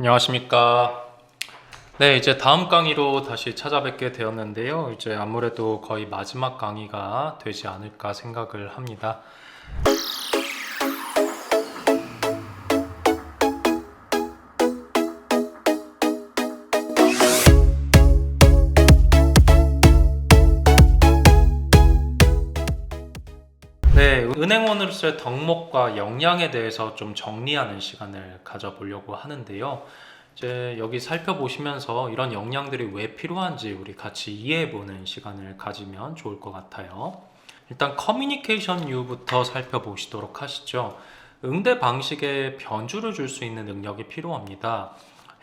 안녕하십니까. 네, 이제 다음 강의로 다시 찾아뵙게 되었는데요. 이제 아무래도 거의 마지막 강의가 되지 않을까 생각을 합니다. 네, 은행원으로서의 덕목과 역량에 대해서 좀 정리하는 시간을 가져보려고 하는데요. 이제 여기 살펴보시면서 이런 역량들이 왜 필요한지 우리 같이 이해해보는 시간을 가지면 좋을 것 같아요. 일단 커뮤니케이션 유부터 살펴보시도록 하시죠. 응대 방식에 변주를 줄 수 있는 능력이 필요합니다.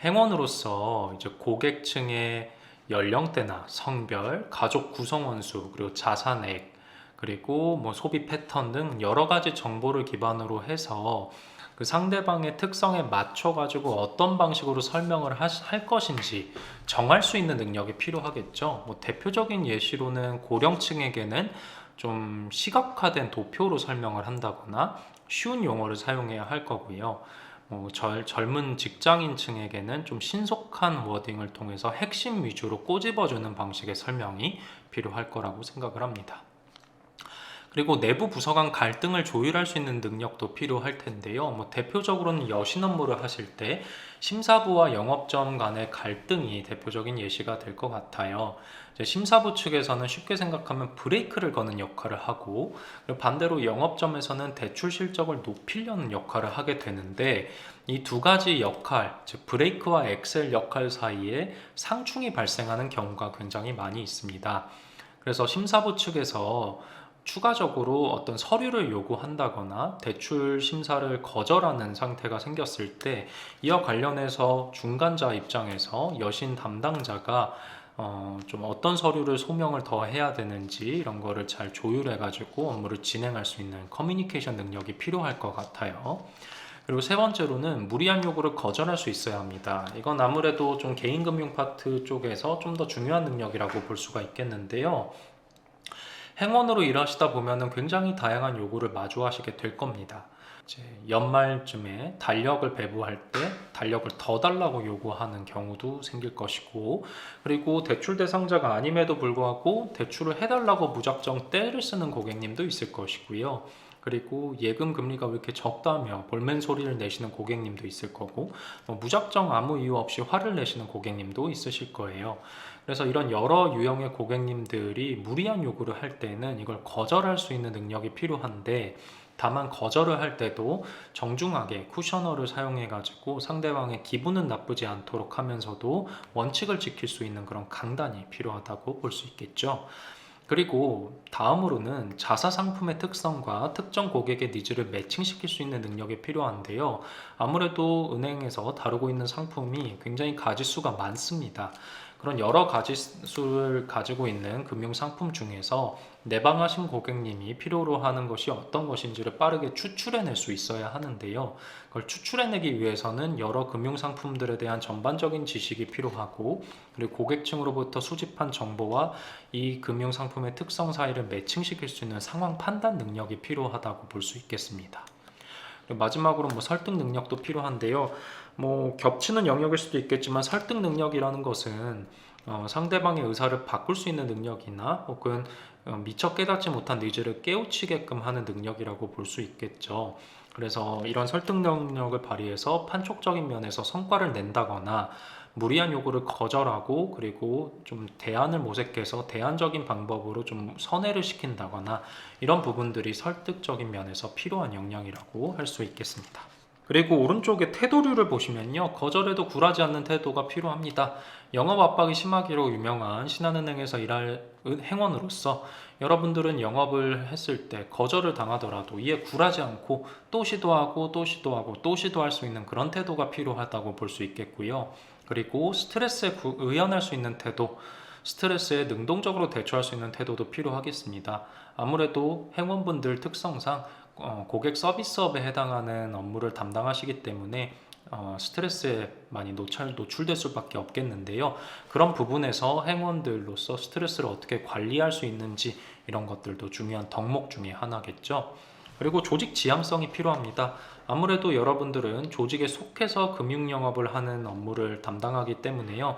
행원으로서 이제 고객층의 연령대나 성별, 가족 구성원 수, 그리고 자산액, 그리고 뭐 소비 패턴 등 여러 가지 정보를 기반으로 해서 그 상대방의 특성에 맞춰 가지고 어떤 방식으로 설명을 할 것인지 정할 수 있는 능력이 필요하겠죠. 뭐 대표적인 예시로는 고령층에게는 좀 시각화된 도표로 설명을 한다거나 쉬운 용어를 사용해야 할 거고요. 젊은 직장인층에게는 좀 신속한 워딩을 통해서 핵심 위주로 꼬집어주는 방식의 설명이 필요할 거라고 생각을 합니다. 그리고 내부 부서 간 갈등을 조율할 수 있는 능력도 필요할 텐데요. 대표적으로는 여신 업무를 하실 때 심사부와 영업점 간의 갈등이 대표적인 예시가 될 것 같아요. 이제 심사부 측에서는 쉽게 생각하면 브레이크를 거는 역할을 하고, 반대로 영업점에서는 대출 실적을 높이려는 역할을 하게 되는데, 이 두 가지 역할, 즉 브레이크와 엑셀 역할 사이에 상충이 발생하는 경우가 굉장히 많이 있습니다. 그래서 심사부 측에서 추가적으로 어떤 서류를 요구한다거나 대출 심사를 거절하는 상태가 생겼을 때 이와 관련해서 중간자 입장에서 여신 담당자가 좀 어떤 서류를 소명을 더 해야 되는지 이런 거를 잘 조율해 가지고 업무를 진행할 수 있는 커뮤니케이션 능력이 필요할 것 같아요. 그리고 세 번째로는 무리한 요구를 거절할 수 있어야 합니다. 이건 아무래도 좀 개인금융 파트 쪽에서 좀 더 중요한 능력이라고 볼 수가 있겠는데요. 행원으로 일하시다 보면은 굉장히 다양한 요구를 마주하시게 될 겁니다. 이제 연말쯤에 달력을 배부할 때 달력을 더 달라고 요구하는 경우도 생길 것이고, 그리고 대출 대상자가 아님에도 불구하고 대출을 해달라고 무작정 떼를 쓰는 고객님도 있을 것이고요. 그리고 예금 금리가 왜 이렇게 적다며 볼멘 소리를 내시는 고객님도 있을 거고, 무작정 아무 이유 없이 화를 내시는 고객님도 있으실 거예요. 그래서 이런 여러 유형의 고객님들이 무리한 요구를 할 때는 이걸 거절할 수 있는 능력이 필요한데, 다만 거절을 할 때도 정중하게 쿠셔너를 사용해 가지고 상대방의 기분은 나쁘지 않도록 하면서도 원칙을 지킬 수 있는 그런 강단이 필요하다고 볼 수 있겠죠. 그리고 다음으로는 자사 상품의 특성과 특정 고객의 니즈를 매칭시킬 수 있는 능력이 필요한데요. 아무래도 은행에서 다루고 있는 상품이 굉장히 가지수가 많습니다. 그런 여러 가지수를 가지고 있는 금융 상품 중에서 내방하신 고객님이 필요로 하는 것이 어떤 것인지를 빠르게 추출해낼 수 있어야 하는데요. 그걸 추출해내기 위해서는 여러 금융 상품들에 대한 전반적인 지식이 필요하고, 그리고 고객층으로부터 수집한 정보와 이 금융 상품의 특성 사이를 매칭시킬 수 있는 상황 판단 능력이 필요하다고 볼 수 있겠습니다. 마지막으로 설득 능력도 필요한데요. 겹치는 영역일 수도 있겠지만 설득 능력이라는 것은 상대방의 의사를 바꿀 수 있는 능력이나 혹은 미처 깨닫지 못한 니즈를 깨우치게끔 하는 능력이라고 볼 수 있겠죠. 그래서 이런 설득 능력을 발휘해서 판촉적인 면에서 성과를 낸다거나 무리한 요구를 거절하고, 그리고 좀 대안을 모색해서 대안적인 방법으로 좀 선회를 시킨다거나 이런 부분들이 설득적인 면에서 필요한 역량이라고 할 수 있겠습니다. 그리고 오른쪽에 태도류를 보시면요, 거절에도 굴하지 않는 태도가 필요합니다. 영업 압박이 심하기로 유명한 신한은행에서 일할 행원으로서 여러분들은 영업을 했을 때 거절을 당하더라도 이에 굴하지 않고 또 시도하고 또 시도하고 또 시도할 수 있는 그런 태도가 필요하다고 볼 수 있겠고요. 그리고 스트레스에 의연할 수 있는 태도, 스트레스에 능동적으로 대처할 수 있는 태도도 필요하겠습니다. 아무래도 행원분들 특성상 고객 서비스업에 해당하는 업무를 담당하시기 때문에 스트레스에 많이 노출될 수밖에 없겠는데요. 그런 부분에서 행원들로서 스트레스를 어떻게 관리할 수 있는지 이런 것들도 중요한 덕목 중에 하나겠죠. 그리고 조직 지향성이 필요합니다. 아무래도 여러분들은 조직에 속해서 금융영업을 하는 업무를 담당하기 때문에요.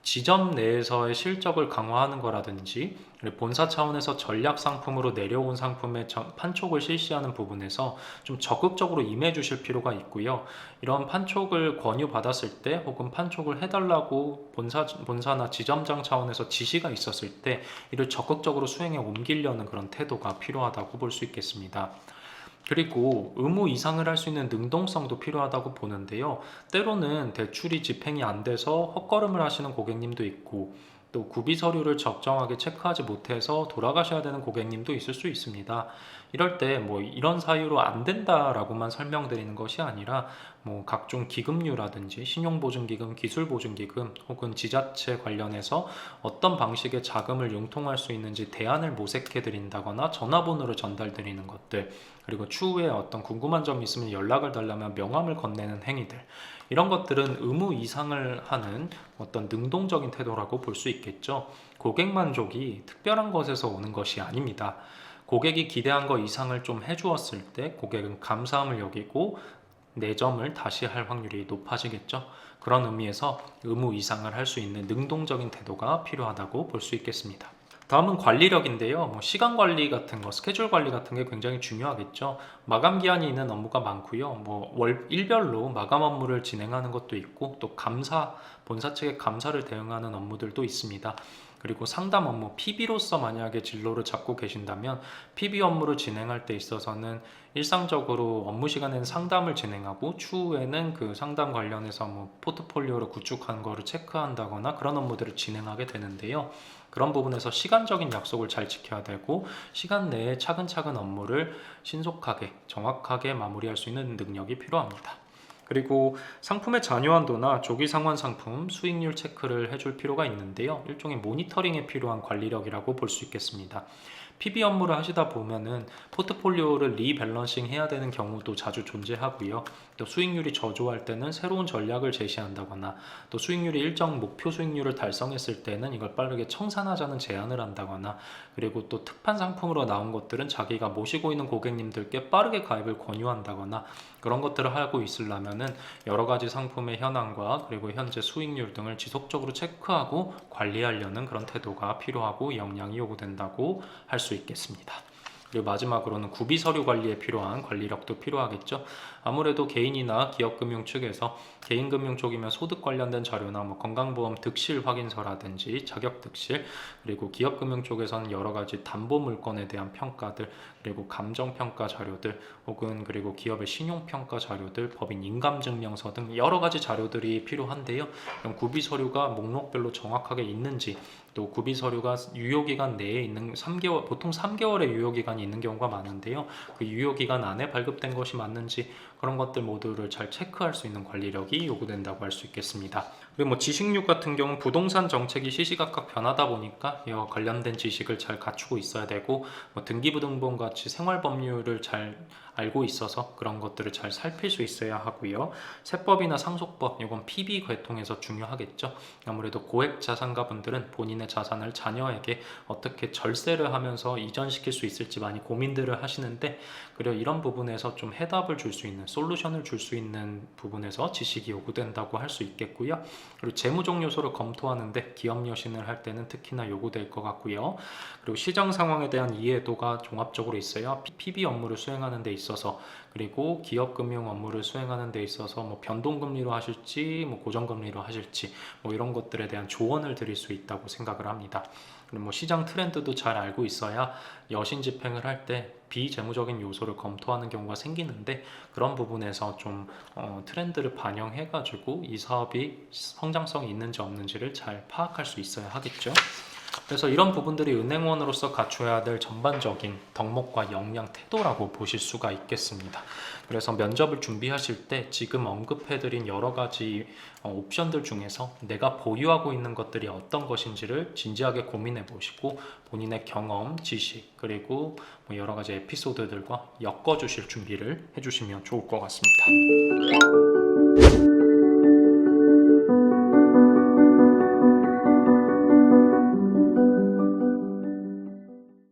지점 내에서의 실적을 강화하는 거라든지 본사 차원에서 전략 상품으로 내려온 상품의 판촉을 실시하는 부분에서 좀 적극적으로 임해 주실 필요가 있고요. 이런 판촉을 권유받았을 때 혹은 판촉을 해달라고 본사나 지점장 차원에서 지시가 있었을 때 이를 적극적으로 수행에 옮기려는 그런 태도가 필요하다고 볼 수 있겠습니다. 그리고 의무 이상을 할 수 있는 능동성도 필요하다고 보는데요. 때로는 대출이 집행이 안 돼서 헛걸음을 하시는 고객님도 있고, 또 구비 서류를 적정하게 체크하지 못해서 돌아가셔야 되는 고객님도 있을 수 있습니다. 이럴 때 뭐 이런 사유로 안 된다라고만 설명드리는 것이 아니라 뭐 각종 기금류라든지 신용보증기금, 기술보증기금 혹은 지자체 관련해서 어떤 방식의 자금을 융통할 수 있는지 대안을 모색해 드린다거나 전화번호를 전달 드리는 것들, 그리고 추후에 어떤 궁금한 점이 있으면 연락을 달라면 명함을 건네는 행위들, 이런 것들은 의무 이상을 하는 어떤 능동적인 태도라고 볼 수 있겠죠. 고객 만족이 특별한 것에서 오는 것이 아닙니다. 고객이 기대한 것 이상을 좀 해주었을 때 고객은 감사함을 여기고 내점을 다시 할 확률이 높아지겠죠. 그런 의미에서 의무 이상을 할 수 있는 능동적인 태도가 필요하다고 볼 수 있겠습니다. 다음은 관리력인데요. 시간 관리 같은 거, 스케줄 관리 같은 게 굉장히 중요하겠죠. 마감 기한이 있는 업무가 많고요. 일별로 마감 업무를 진행하는 것도 있고, 또 본사 측의 감사를 대응하는 업무들도 있습니다. 그리고 상담 업무, PB로서 만약에 진로를 잡고 계신다면 PB 업무를 진행할 때 있어서는 일상적으로 업무 시간에는 상담을 진행하고 추후에는 그 상담 관련해서 포트폴리오를 구축한 거를 체크한다거나 그런 업무들을 진행하게 되는데요. 그런 부분에서 시간적인 약속을 잘 지켜야 되고 시간 내에 차근차근 업무를 신속하게 정확하게 마무리할 수 있는 능력이 필요합니다. 그리고 상품의 잔여한도나 조기 상환 상품 수익률 체크를 해줄 필요가 있는데요. 일종의 모니터링에 필요한 관리력이라고 볼 수 있겠습니다. PB 업무를 하시다 보면은 포트폴리오를 리밸런싱 해야 되는 경우도 자주 존재하고요. 또 수익률이 저조할 때는 새로운 전략을 제시한다거나 또 수익률이 일정 목표 수익률을 달성했을 때는 이걸 빠르게 청산하자는 제안을 한다거나, 그리고 또 특판 상품으로 나온 것들은 자기가 모시고 있는 고객님들께 빠르게 가입을 권유한다거나, 그런 것들을 하고 있으려면은 여러 가지 상품의 현황과 그리고 현재 수익률 등을 지속적으로 체크하고 관리하려는 그런 태도가 필요하고 역량이 요구된다고 할 수 있겠습니다. 그리고 마지막으로는 구비 서류 관리에 필요한 관리력도 필요하겠죠. 아무래도 개인이나 기업금융 측에서 개인금융 쪽이면 소득 관련된 자료나 건강보험 득실 확인서라든지 자격 득실, 그리고 기업금융 쪽에서는 여러 가지 담보 물건에 대한 평가들, 그리고 감정평가 자료들 혹은 그리고 기업의 신용평가 자료들, 법인 인감증명서 등 여러 가지 자료들이 필요한데요. 그럼 구비 서류가 목록별로 정확하게 있는지, 또 구비 서류가 유효기간 내에 있는 3개월, 보통 3개월의 유효기간이 있는 경우가 많은데요. 그 유효기간 안에 발급된 것이 맞는지 그런 것들 모두를 잘 체크할 수 있는 관리력이 요구된다고 할 수 있겠습니다. 그리고 지식력 같은 경우는 부동산 정책이 시시각각 변하다 보니까 이와 관련된 지식을 잘 갖추고 있어야 되고, 등기부등본 같이 생활법률을 잘 알고 있어서 그런 것들을 잘 살필 수 있어야 하고요. 세법이나 상속법, 이건 PB 계통에서 중요하겠죠. 아무래도 고액 자산가분들은 본인의 자산을 자녀에게 어떻게 절세를 하면서 이전시킬 수 있을지 많이 고민들을 하시는데, 그리고 이런 부분에서 좀 해답을 줄 수 있는, 솔루션을 줄 수 있는 부분에서 지식이 요구된다고 할 수 있겠고요. 그리고 재무적 요소를 검토하는데 기업 여신을 할 때는 특히나 요구될 것 같고요. 그리고 시장 상황에 대한 이해도가 종합적으로 있어야 PB 업무를 수행하는 데 있어서, 그리고 기업 금융 업무를 수행하는 데 있어서 변동금리로 하실지 고정금리로 하실지 이런 것들에 대한 조언을 드릴 수 있다고 생각을 합니다. 그리고 시장 트렌드도 잘 알고 있어야 여신 집행을 할 때 비재무적인 요소를 검토하는 경우가 생기는데, 그런 부분에서 좀 트렌드를 반영해 가지고 이 사업이 성장성이 있는지 없는지를 잘 파악할 수 있어야 하겠죠. 그래서 이런 부분들이 은행원으로서 갖춰야 될 전반적인 덕목과 역량, 태도라고 보실 수가 있겠습니다. 그래서 면접을 준비하실 때 지금 언급해드린 여러 가지 옵션들 중에서 내가 보유하고 있는 것들이 어떤 것인지를 진지하게 고민해 보시고 본인의 경험, 지식, 그리고 여러 가지 에피소드들과 엮어주실 준비를 해주시면 좋을 것 같습니다.